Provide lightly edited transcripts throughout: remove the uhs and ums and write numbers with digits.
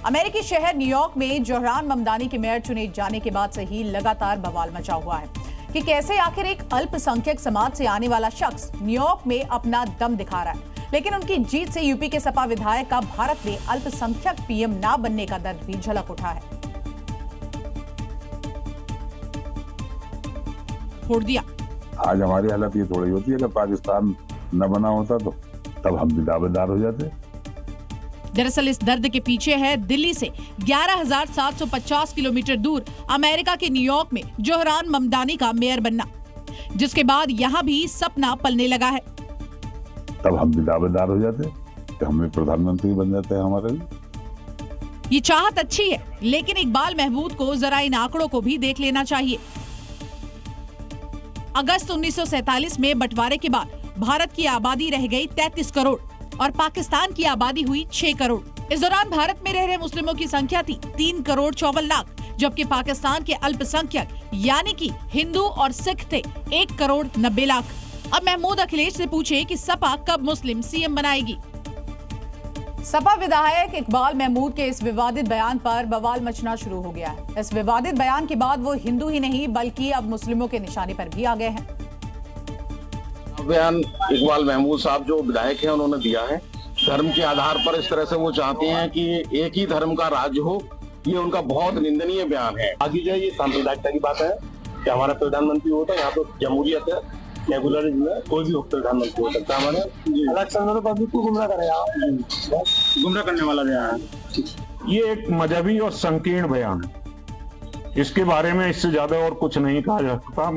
अमेरिकी शहर न्यूयॉर्क में जोहरान ममदानी के मेयर चुने जाने के बाद से ही लगातार बवाल मचा हुआ है कि कैसे आखिर एक अल्पसंख्यक समाज से आने वाला शख्स न्यूयॉर्क में अपना दम दिखा रहा है। लेकिन उनकी जीत से यूपी के सपा विधायक का भारत में अल्पसंख्यक पीएम ना बनने का दर्द भी झलक उठा है। छोड़ दिया। आज हमारी हालत ये थोड़ी होती है कि पाकिस्तान न बना होता तो तब हम भी दावेदार हो जाते। दरअसल इस दर्द के पीछे है दिल्ली से 11,750 किलोमीटर दूर अमेरिका के न्यूयॉर्क में जोहरान ममदानी का मेयर बनना, जिसके बाद यहाँ भी सपना पलने लगा है। तब हम भी दावेदार हो जाते कि हमें प्रधानमंत्री बन जाते हैं हमारे लिए। ये चाहत अच्छी है, लेकिन इकबाल महमूद को जरा इन आंकड़ों को भी देख लेना चाहिए। अगस्त 1947 में बंटवारे के बाद भारत की आबादी रह गई 33 करोड़ और पाकिस्तान की आबादी हुई 6 करोड़। इस दौरान भारत में रह रहे मुस्लिमों की संख्या थी 3 करोड़ 54 लाख, जबकि पाकिस्तान के अल्पसंख्यक यानी कि हिंदू और सिख थे 1 करोड़ 90 लाख। अब महमूद अखिलेश से पूछे कि सपा कब मुस्लिम सीएम बनाएगी। सपा विधायक इकबाल महमूद के इस विवादित बयान पर बवाल मचना शुरू हो गया है। इस विवादित बयान के बाद वो हिंदू ही नहीं बल्कि अब मुस्लिमों के निशाने पर भी आ गए हैं। बयान इकबाल महमूद साहब जो विधायक हैं उन्होंने दिया है, धर्म के आधार पर इस तरह से वो चाहते हैं कि एक ही धर्म का राज्य हो, ये उनका बहुत निंदनीय बयान है। आगे जो ये सांप्रदायिकता की बात है कि हमारा प्रधानमंत्री होता है, यहाँ तो जमहूरियत है, सेकुलरिज्म है, कोई भी प्रधानमंत्री हो सकता है। हमारे इलेक्शन में तो पब्लिक को गुमराह करेगा, गुमराह करने वाला बयान है। ये एक मजहबी और संकीर्ण बयान है। इसके बारे में इससे ज्यादा और कुछ नहीं कहा जा सकता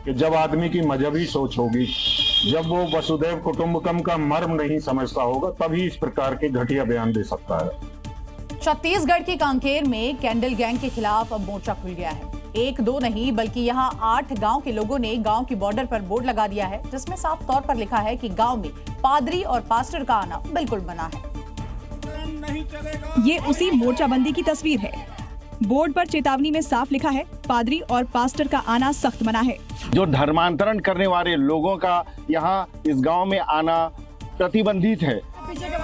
कि जब आदमी की मजहबी सोच होगी, जब वो वसुधैव कुटुंबकम का मर्म नहीं समझता होगा, तभी इस प्रकार के घटिया बयान दे सकता है। छत्तीसगढ़ के कांकेर में कैंडल गैंग के खिलाफ अब मोर्चा खुल गया है। 1-2 नहीं बल्कि यहाँ 8 गांव के लोगों ने गांव की बॉर्डर पर बोर्ड लगा दिया है, जिसमें साफ तौर पर लिखा है कि गांव में पादरी और पास्टर का आना बिल्कुल मना है। ये उसी मोर्चाबंदी की तस्वीर है। बोर्ड पर चेतावनी में साफ लिखा है, पादरी और पास्टर का आना सख्त मना है। जो धर्मांतरण करने वाले लोगों का यहाँ इस गांव में आना प्रतिबंधित है।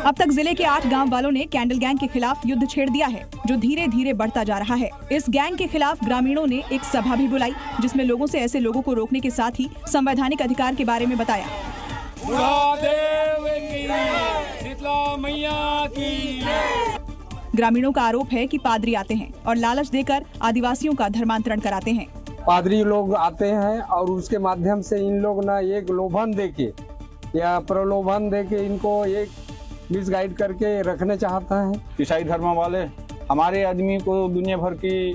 अब तक जिले के 8 गांव वालों ने कैंडल गैंग के खिलाफ युद्ध छेड़ दिया है, जो धीरे धीरे बढ़ता जा रहा है। इस गैंग के खिलाफ ग्रामीणों ने एक सभा भी बुलाई, जिसमें लोगों से ऐसे लोगों को रोकने के साथ ही संवैधानिक अधिकार के बारे में बताया। ग्रामीणों का आरोप है कि पादरी आते हैं और लालच देकर आदिवासियों का धर्मांतरण कराते हैं। पादरी लोग आते हैं और उसके माध्यम से इन लोग ना एक लोभन देके या प्रलोभन देके इनको एक मिसगाइड करके रखने चाहता है। ईसाई धर्म वाले हमारे आदमी को दुनिया भर की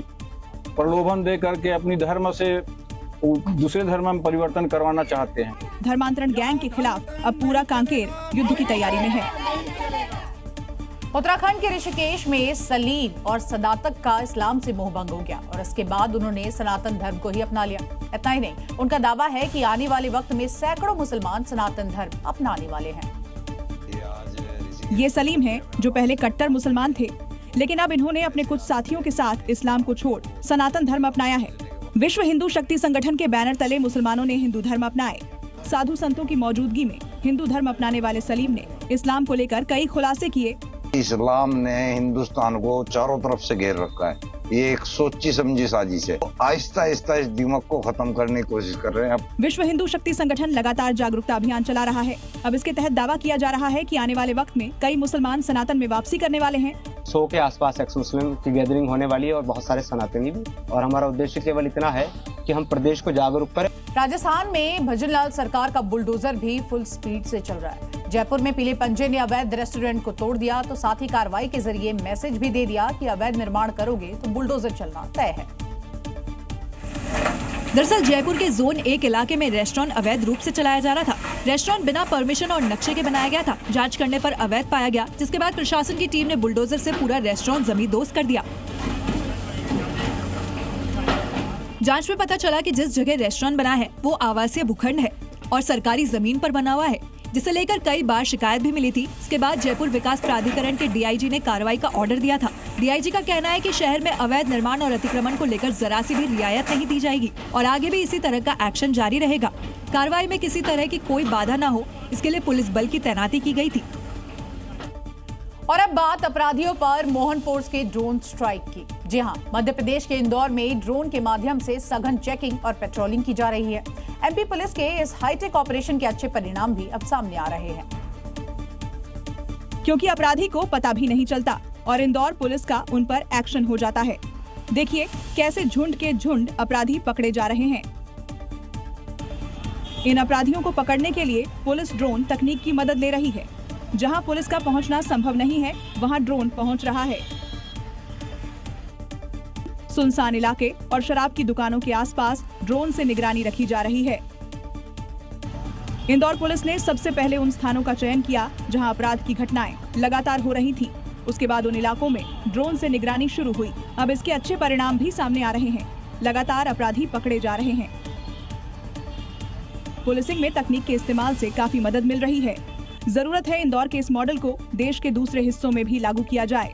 प्रलोभन दे करके अपनी धर्म से दूसरे धर्म में परिवर्तन करवाना चाहते हैं। धर्मांतरण गैंग के खिलाफ अब पूरा कांकेर युद्ध की तैयारी में है। उत्तराखंड के ऋषिकेश में सलीम और सदातक का इस्लाम से मोहभंग हो गया और इसके बाद उन्होंने सनातन धर्म को ही अपना लिया। इतना ही नहीं, उनका दावा है कि आने वाले वक्त में सैकड़ों मुसलमान सनातन धर्म अपनाने वाले हैं। ये सलीम हैं, जो पहले कट्टर मुसलमान थे, लेकिन अब इन्होंने अपने कुछ साथियों के साथ इस्लाम को छोड़ सनातन धर्म अपनाया है। विश्व हिंदू शक्ति संगठन के बैनर तले मुसलमानों ने हिंदू धर्म अपनाए। साधु संतों की मौजूदगी में हिंदू धर्म अपनाने वाले सलीम ने इस्लाम को लेकर कई खुलासे किए। इस्लाम ने हिंदुस्तान को चारों तरफ से घेर रखा है। ये एक सोची समझी साजिश है। आहिस्ता आहिस्ता इस दिमाग को खत्म करने की कोशिश कर रहे हैं। विश्व हिंदू शक्ति संगठन लगातार जागरूकता अभियान चला रहा है। अब इसके तहत दावा किया जा रहा है कि आने वाले वक्त में कई मुसलमान सनातन में वापसी करने वाले हैं। 100 के आसपास एक्स मुस्लिम की गैदरिंग होने वाली है और बहुत सारे सनातनी भी। और हमारा उद्देश्य केवल इतना है कि हम प्रदेश को जागरूक करें। राजस्थान में भजनलाल सरकार का बुलडोजर भी फुल स्पीड से चल रहा है। जयपुर में पीले पंजे ने अवैध रेस्टोरेंट को तोड़ दिया तो साथ ही कार्रवाई के जरिए मैसेज भी दे दिया कि अवैध निर्माण करोगे तो बुलडोजर चलना तय है। दरअसल जयपुर के जोन 1 इलाके में रेस्टोरेंट अवैध रूप से चलाया जा रहा था। रेस्टोरेंट बिना परमिशन और नक्शे के बनाया गया था। जांच करने पर अवैध पाया गया, जिसके बाद प्रशासन की टीम ने बुलडोजर से पूरा रेस्टोरेंट जमींदोज कर दिया। जांच में पता चला कि जिस जगह रेस्टोरेंट बना है वो आवासीय भूखंड है और सरकारी जमीन पर बना हुआ है, जिसे लेकर कई बार शिकायत भी मिली थी। इसके बाद जयपुर विकास प्राधिकरण के डीआईजी ने कार्रवाई का ऑर्डर दिया था। डीआईजी का कहना है कि शहर में अवैध निर्माण और अतिक्रमण को लेकर जरा सी भी रियायत नहीं दी जाएगी और आगे भी इसी तरह का एक्शन जारी रहेगा। कार्रवाई में किसी तरह की कोई बाधा न हो, इसके लिए पुलिस बल की तैनाती की गई थी। और अब बात अपराधियों पर मोहन फोर्स के ड्रोन स्ट्राइक की। जी हां, मध्य प्रदेश के इंदौर में ड्रोन के माध्यम से सघन चेकिंग और पेट्रोलिंग की जा रही है। एमपी पुलिस के इस हाईटेक ऑपरेशन के अच्छे परिणाम भी अब सामने आ रहे हैं, क्योंकि अपराधी को पता भी नहीं चलता और इंदौर पुलिस का उन पर एक्शन हो जाता है। देखिए कैसे झुंड के झुंड अपराधी पकड़े जा रहे हैं। इन अपराधियों को पकड़ने के लिए पुलिस ड्रोन तकनीक की मदद ले रही है। जहां पुलिस का पहुंचना संभव नहीं है, वहां ड्रोन पहुंच रहा है। सुनसान इलाके और शराब की दुकानों के आसपास ड्रोन से निगरानी रखी जा रही है। इंदौर पुलिस ने सबसे पहले उन स्थानों का चयन किया जहां अपराध की घटनाएं लगातार हो रही थी। उसके बाद उन इलाकों में ड्रोन से निगरानी शुरू हुई। अब इसके अच्छे परिणाम भी सामने आ रहे हैं। लगातार अपराधी पकड़े जा रहे हैं। पुलिसिंग में तकनीक के इस्तेमाल से काफी मदद मिल रही है। जरूरत है इंदौर के इस मॉडल को देश के दूसरे हिस्सों में भी लागू किया जाए।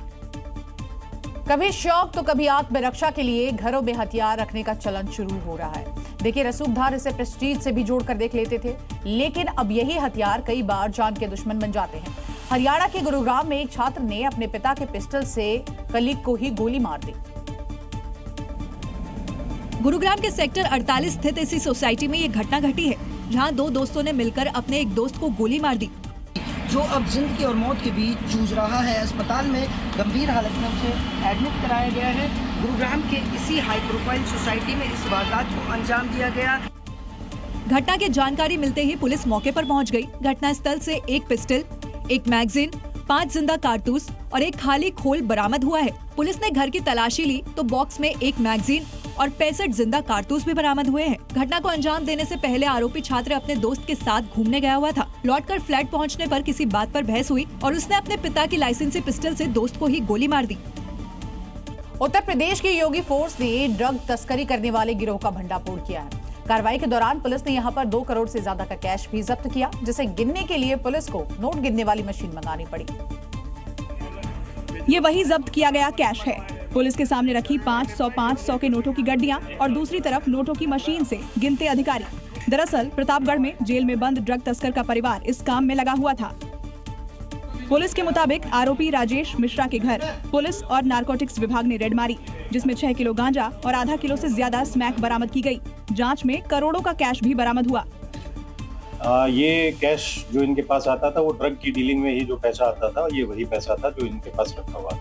कभी शौक तो कभी आत्मरक्षा के लिए घरों में हथियार रखने का चलन शुरू हो रहा है। देखिए, रसूखदार इसे प्रेस्टीज से भी जोड़कर देख लेते थे, लेकिन अब यही हथियार कई बार जान के दुश्मन बन जाते हैं। हरियाणा के गुरुग्राम में एक छात्र ने अपने पिता के पिस्टल से कलीग को ही गोली मार दी। गुरुग्राम के सेक्टर 48 स्थित इसी सोसाइटी में ये घटना घटी है, जहां दो दोस्तों ने मिलकर अपने एक दोस्त को गोली मार दी, जो अब जिंदगी और मौत के बीच जूझ रहा है। अस्पताल में गंभीर हालत में उसे एडमिट कराया गया है। गुरुग्राम के इसी हाई प्रोफाइल सोसाइटी में इस वारदात को अंजाम दिया गया। घटना की जानकारी मिलते ही पुलिस मौके पर पहुंच गई। घटनास्थल से एक पिस्टल, एक मैगजीन, 5 जिंदा कारतूस और एक खाली खोल बरामद हुआ है। पुलिस ने घर की तलाशी ली तो बॉक्स में एक मैगजीन और 65 जिंदा कारतूस भी बरामद हुए हैं। घटना को अंजाम देने से पहले आरोपी छात्र अपने दोस्त के साथ घूमने गया हुआ था। लौटकर फ्लैट पहुंचने पर किसी बात पर बहस हुई और उसने अपने पिता की लाइसेंसी पिस्टल से दोस्त को ही गोली मार दी। उत्तर प्रदेश की योगी फोर्स ने ड्रग तस्करी करने वाले गिरोह का भंडाफोड़ किया है। कार्रवाई के दौरान पुलिस ने यहां पर 2 करोड़ से ज्यादा का कैश भी जब्त किया, जिसे गिनने के लिए पुलिस को नोट गिनने वाली मशीन मंगानी पड़ी। ये वही जब्त किया गया कैश है। पुलिस के सामने रखी 500 के नोटों की गड्डियां और दूसरी तरफ नोटों की मशीन से गिनते अधिकारी। दरअसल प्रतापगढ़ में जेल में बंद ड्रग तस्कर का परिवार इस काम में लगा हुआ था। पुलिस के मुताबिक आरोपी राजेश मिश्रा के घर पुलिस और नारकोटिक्स विभाग ने रेड मारी, जिसमें 6 किलो गांजा और आधा किलो से ज्यादा स्मैक बरामद की गई। जांच में करोड़ों का कैश भी बरामद हुआ। ये कैश जो इनके पास आता था, वो ड्रग की डीलिंग में ही जो पैसा आता था, ये वही पैसा था जो इनके पास रखा हुआ।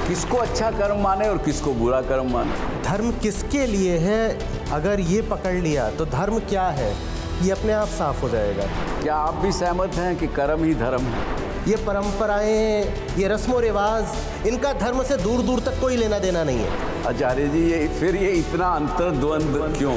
किसको अच्छा कर्म माने और किसको बुरा कर्म माने। धर्म किसके लिए है, अगर ये पकड़ लिया तो धर्म क्या है ये अपने आप साफ हो जाएगा। क्या आप भी सहमत हैं कि कर्म ही धर्म है? ये परंपराएं, ये रस्मों रिवाज, इनका धर्म से दूर दूर तक कोई लेना देना नहीं है। आचार्य जी, ये इतना अंतर्द्वंद क्यों?